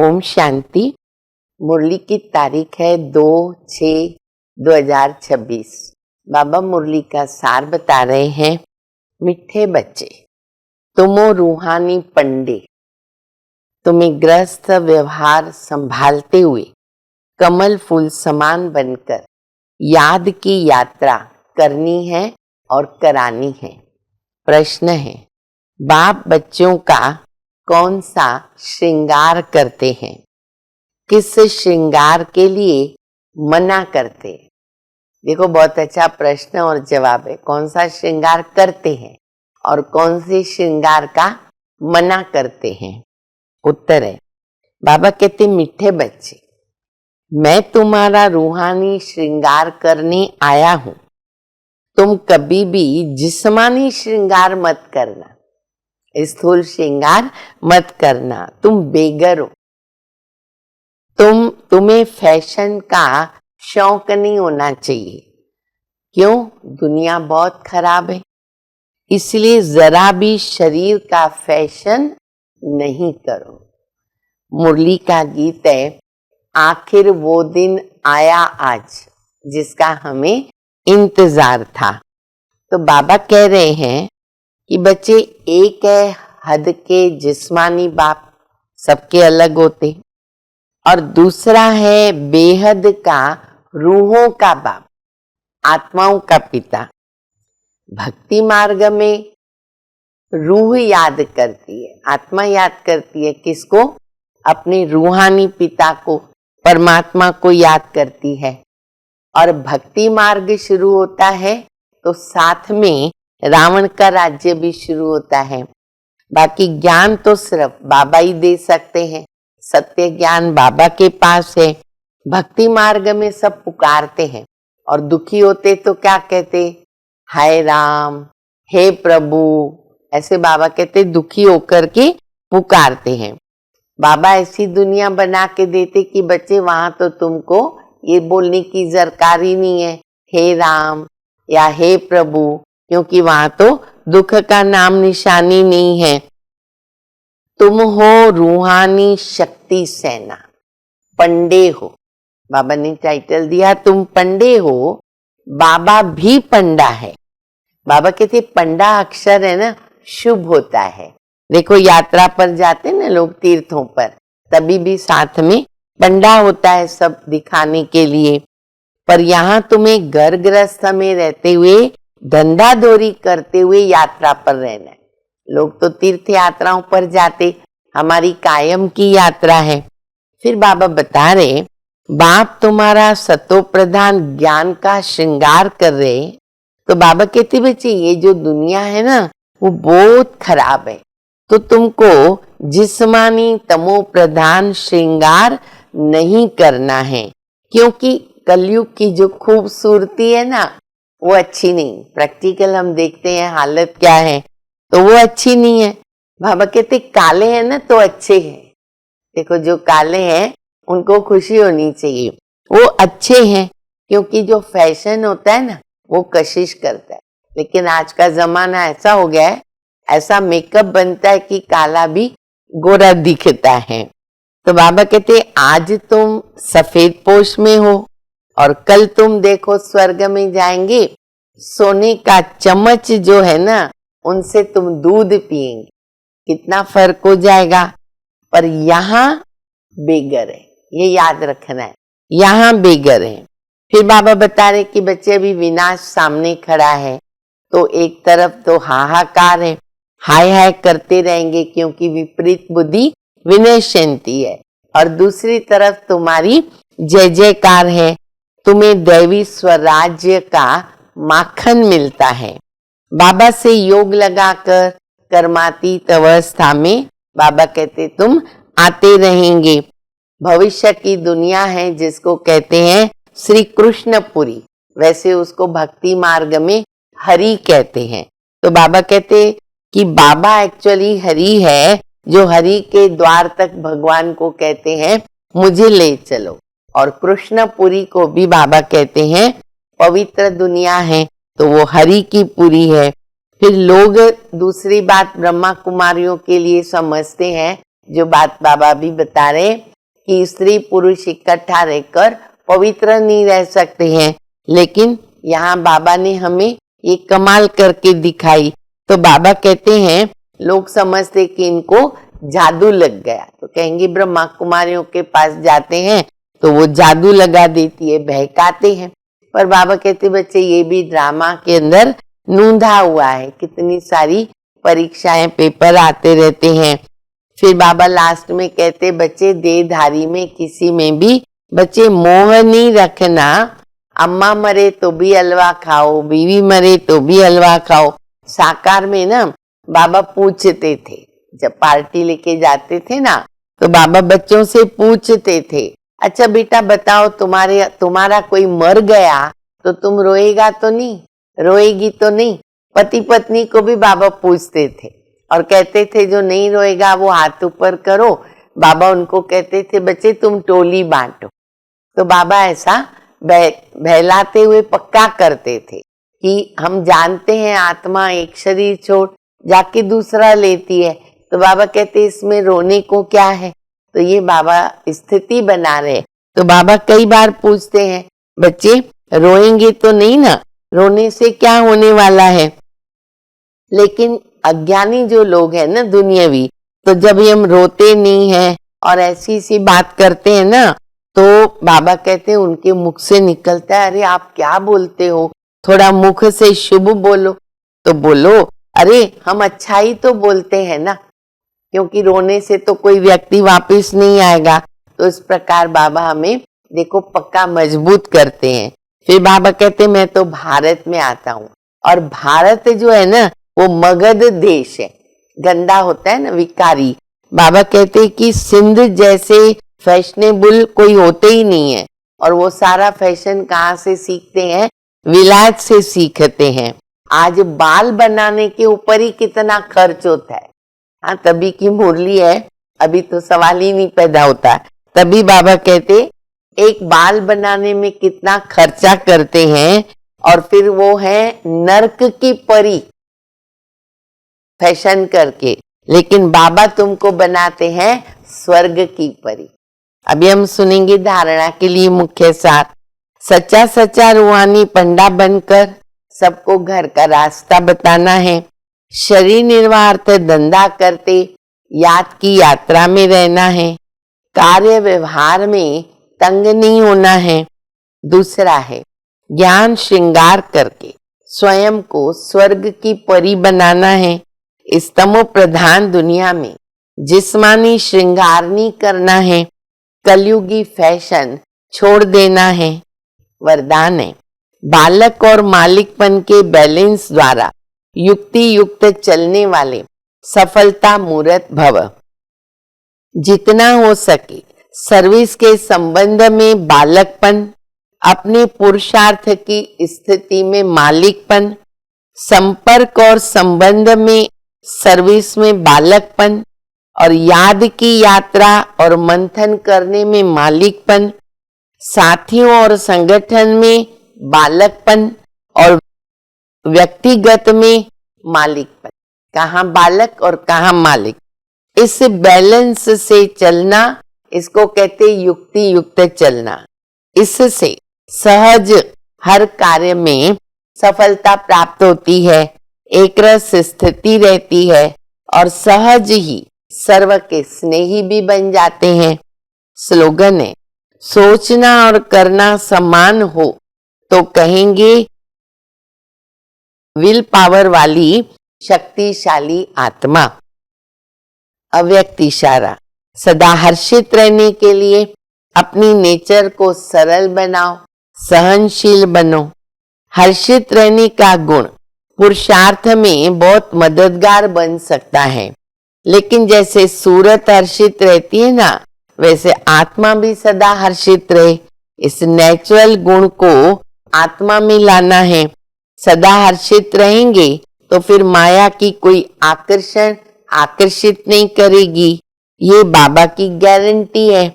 ओम शांति। मुरली की तारीख है 2/6/2026। बाबा मुरली का सार बता रहे हैं। मिठे बच्चे, तुमो रूहानी पंडे, तुम्हें गृहस्थ व्यवहार संभालते हुए कमल फूल समान बनकर याद की यात्रा करनी है और करानी है। प्रश्न है, बाप बच्चों का कौन सा श्रृंगार करते हैं? किस श्रृंगार के लिए मना करते हैं? देखो, बहुत अच्छा प्रश्न और जवाब है। कौन सा श्रृंगार करते हैं और कौन से श्रृंगार का मना करते हैं? उत्तर है, बाबा कहते मीठे बच्चे, मैं तुम्हारा रूहानी श्रृंगार करने आया हूं। तुम कभी भी जिस्मानी श्रृंगार मत करना, स्थूल श्रृंगार मत करना। तुम बेगर हो। तुम्हें फैशन का शौक नहीं होना चाहिए। क्यों? दुनिया बहुत खराब है, इसलिए जरा भी शरीर का फैशन नहीं करो। मुरली का गीत है, आखिर वो दिन आया आज जिसका हमें इंतजार था। तो बाबा कह रहे हैं कि बच्चे, एक है हद के जिस्मानी बाप, सबके अलग होते, और दूसरा है बेहद का रूहों का बाप, आत्माओं का पिता। भक्ति मार्ग में रूह याद करती है, आत्मा याद करती है। किसको? अपने रूहानी पिता को, परमात्मा को याद करती है। और भक्ति मार्ग शुरू होता है तो साथ में रावण का राज्य भी शुरू होता है। बाकी ज्ञान तो सिर्फ बाबा ही दे सकते हैं, सत्य ज्ञान बाबा के पास है। भक्ति मार्ग में सब पुकारते हैं और दुखी होते तो क्या कहते? हाय राम, हे प्रभु, ऐसे बाबा कहते, दुखी होकर के पुकारते हैं। बाबा ऐसी दुनिया बना के देते कि बच्चे, वहां तो तुमको ये बोलने की जरकारी नहीं है हे राम या हे प्रभु, क्योंकि वहां तो दुख का नाम निशानी नहीं है। तुम हो रूहानी शक्ति सेना, पंडे हो। बाबा ने टाइटल दिया, तुम पंडे हो। बाबा भी पंडा है। बाबा कहते पंडा अक्षर है ना, शुभ होता है। देखो, यात्रा पर जाते ना लोग तीर्थों पर, तभी भी साथ में पंडा होता है, सब दिखाने के लिए। पर यहाँ तुम्हें घर गृहस्थ में रहते हुए, धंधा दौरी करते हुए यात्रा पर रहना है। लोग तो तीर्थ यात्राओं पर जाते, हमारी कायम की यात्रा है। फिर बाबा बता रहे, बाप तुम्हारा सतो प्रधान ज्ञान का श्रृंगार कर रहे। तो बाबा कहते, बच्चे, ये जो दुनिया है ना, वो बहुत खराब है, तो तुमको जिस्मानी तमो प्रधान श्रृंगार नहीं करना है। क्योंकि कलयुग की जो खूबसूरती है ना, वो अच्छी नहीं। प्रैक्टिकल हम देखते हैं हालत क्या है, तो वो अच्छी नहीं है। बाबा कहते काले हैं ना तो अच्छे हैं। देखो, जो काले हैं उनको खुशी होनी चाहिए, वो अच्छे हैं। क्योंकि जो फैशन होता है ना, वो कशिश करता है। लेकिन आज का जमाना ऐसा हो गया है, ऐसा मेकअप बनता है कि काला भी गोरा दिखता है। तो बाबा कहते, आज तुम सफेद पोश में हो और कल तुम देखो स्वर्ग में जाएंगे, सोने का चम्मच जो है ना, उनसे तुम दूध पिएंगे, कितना फर्क हो जाएगा। पर यहाँ बेगर है, ये याद रखना है, यहाँ बेगर है। फिर बाबा बता रहे कि बच्चे, अभी विनाश सामने खड़ा है, तो एक तरफ तो हाहाकार है, हाय हाय करते रहेंगे क्योंकि विपरीत बुद्धि विनश्यंती है, और दूसरी तरफ तुम्हारी जय जयकार है, तुम्हें दैवी स्वराज्य का माखन मिलता है। बाबा से योग लगाकर कर्मातीत अवस्था में बाबा कहते तुम आते रहेंगे। भविष्य की दुनिया है जिसको कहते हैं श्री कृष्णपुरी, वैसे उसको भक्ति मार्ग में हरि कहते हैं। तो बाबा कहते कि बाबा एक्चुअली हरि है, जो हरि के द्वार तक भगवान को कहते हैं मुझे ले चलो। और कृष्णपुरी को भी बाबा कहते हैं पवित्र दुनिया है, तो वो हरि की पुरी है। फिर लोग दूसरी बात ब्रह्मा कुमारियों के लिए समझते हैं जो बात बाबा भी बता रहे कि स्त्री पुरुष इकट्ठा रहकर पवित्र नहीं रह सकते हैं, लेकिन यहाँ बाबा ने हमें ये कमाल करके दिखाई। तो बाबा कहते हैं लोग समझते कि इनको जादू लग गया, तो कहेंगे ब्रह्मा कुमारियों के पास जाते हैं तो वो जादू लगा देती है, बहकाते हैं। पर बाबा कहते बच्चे ये भी ड्रामा के अंदर नूंधा हुआ है, कितनी सारी परीक्षाएं पेपर आते रहते हैं। फिर बाबा लास्ट में कहते बच्चे देहधारी में किसी में भी बच्चे मोह नहीं रखना, अम्मा मरे तो भी हलवा खाओ, बीवी मरे तो भी हलवा खाओ। साकार में ना बाबा पूछते थे, जब पार्टी लेके जाते थे ना तो बाबा बच्चों से पूछते थे, अच्छा बेटा बताओ तुम्हारा कोई मर गया तो तुम रोएगा तो नहीं, रोएगी तो नहीं। पति पत्नी को भी बाबा पूछते थे और कहते थे जो नहीं रोएगा वो हाथ ऊपर करो। बाबा उनको कहते थे बच्चे तुम टोली बांटो। तो बाबा ऐसा बहलाते हुए पक्का करते थे कि हम जानते हैं आत्मा एक शरीर छोड़ जाके दूसरा लेती है, तो बाबा कहते इसमें रोने को क्या है। तो ये बाबा स्थिति बना रहे। तो बाबा कई बार पूछते हैं बच्चे रोएंगे तो नहीं ना, रोने से क्या होने वाला है। लेकिन अज्ञानी जो लोग हैं ना दुनियावी, तो जब हम रोते नहीं हैं और ऐसी सी बात करते हैं ना, तो बाबा कहते हैं उनके मुख से निकलता है अरे आप क्या बोलते हो, थोड़ा मुख से शुभ बोलो। तो बोलो अरे हम अच्छा ही तो बोलते हैं ना, क्योंकि रोने से तो कोई व्यक्ति वापस नहीं आएगा। तो इस प्रकार बाबा हमें देखो पक्का मजबूत करते हैं। फिर बाबा कहते मैं तो भारत में आता हूँ, और भारत जो है ना वो मगध देश है, गंदा होता है ना विकारी। बाबा कहते कि सिंध जैसे फैशनेबल कोई होते ही नहीं है, और वो सारा फैशन कहाँ से सीखते हैं, विलायत से सीखते हैं। आज बाल बनाने के ऊपर ही कितना खर्च होता है। हाँ तभी की मुरली है, अभी तो सवाल ही नहीं पैदा होता। तभी बाबा कहते एक बाल बनाने में कितना खर्चा करते हैं, और फिर वो है नर्क की परी फैशन करके, लेकिन बाबा तुमको बनाते हैं स्वर्ग की परी। अभी हम सुनेंगे धारणा के लिए मुख्य सार। सच्चा सच्चा रूहानी पंडा बनकर सबको घर का रास्ता बताना है। शरीर निर्वाह धंधा करते याद की यात्रा में रहना है। कार्य व्यवहार में तंग नहीं होना है। दूसरा है ज्ञान श्रृंगार करके स्वयं को स्वर्ग की परी बनाना है। इस तमो प्रधान दुनिया में जिस्मानी श्रृंगार नहीं करना है। कलयुगी फैशन छोड़ देना है। वरदान है बालक और मालिकपन के बैलेंस द्वारा युक्ति युक्त चलने वाले सफलता मूर्त भव। जितना हो सके सर्विस के संबंध में बालकपन, अपने पुरुषार्थ की स्थिति में मालिकपन, संपर्क और संबंध में सर्विस में बालकपन, और याद की यात्रा और मंथन करने में मालिकपन, साथियों और संगठन में बालकपन और व्यक्तिगत में मालिकपन। कहाँ बालक और कहाँ मालिक, इस बैलेंस से चलना, इसको कहते युक्ति युक्त चलना। इससे सहज हर कार्य में सफलता प्राप्त होती है, एक रस स्थिति रहती है, और सहज ही सर्व के स्नेही भी बन जाते हैं। स्लोगन है सोचना और करना समान हो तो कहेंगे विल पावर वाली शक्तिशाली आत्मा। अव्यक्त इशारा सदा हर्षित रहने के लिए अपनी नेचर को सरल बनाओ, सहनशील बनो। हर्षित रहने का गुण पुरुषार्थ में बहुत मददगार बन सकता है, लेकिन जैसे सूरत हर्षित रहती है ना, वैसे आत्मा भी सदा हर्षित रहे। इस नेचुरल गुण को आत्मा में लाना है। सदा हर्षित रहेंगे तो फिर माया की कोई आकर्षित नहीं करेगी, ये बाबा की गारंटी है।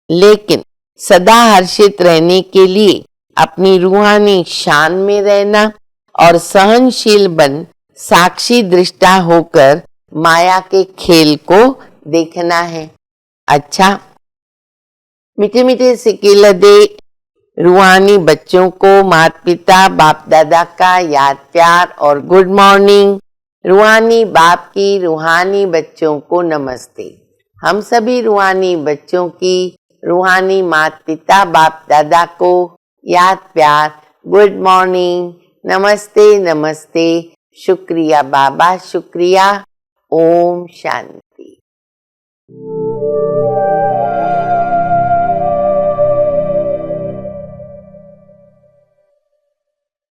लेकिन सदा हर्षित रहने के लिए अपनी रूहानी शान में रहना और सहनशील बन साक्षी दृष्टा होकर माया के खेल को देखना है। अच्छा, मीठे मीठे सिक्के लदे रूहानी बच्चों को माता पिता बाप दादा का याद प्यार और गुड मॉर्निंग। रूहानी बाप की रूहानी बच्चों को नमस्ते। हम सभी रूहानी बच्चों की रूहानी माता पिता बाप दादा को याद प्यार गुड मॉर्निंग, नमस्ते नमस्ते, शुक्रिया बाबा शुक्रिया। ओम शांति।